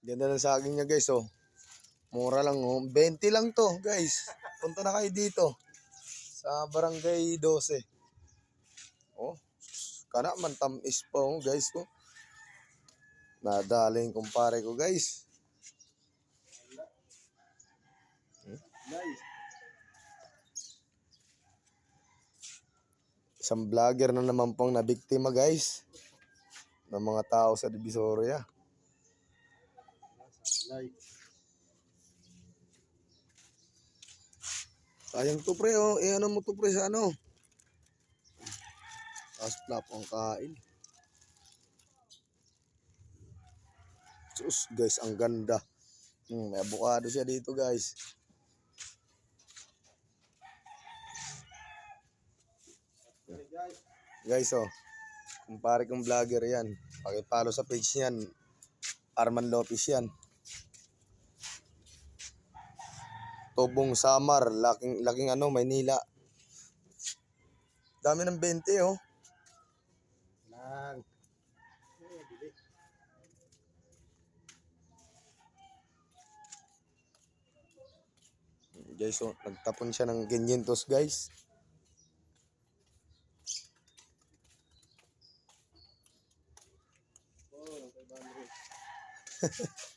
Ganda ng saging niya guys oh. Mura lang oh. 20 lang to guys. Punta na kayo dito. Sa Barangay 12. Oh. Kana man tamis pa oh guys oh. Nadali yung kumpare ko guys. Guys. Isang vlogger na naman pong nabiktima guys. Ng mga tao sa Divisoria. Like. Sayang to pre oh. Ano mo to pre sa ano? Asplap ang kain. Sus guys, ang ganda. May avocado siya dito guys. Guys oh. Kumpare kong vlogger yan. Pakipalo sa page niyan. Arman Lopez yan. Tobong Samar, laking ano, Maynila. Dami ng 20 oh. Lang. Guys oh, nagtapon siya ng ganyentos guys. Oh, 500.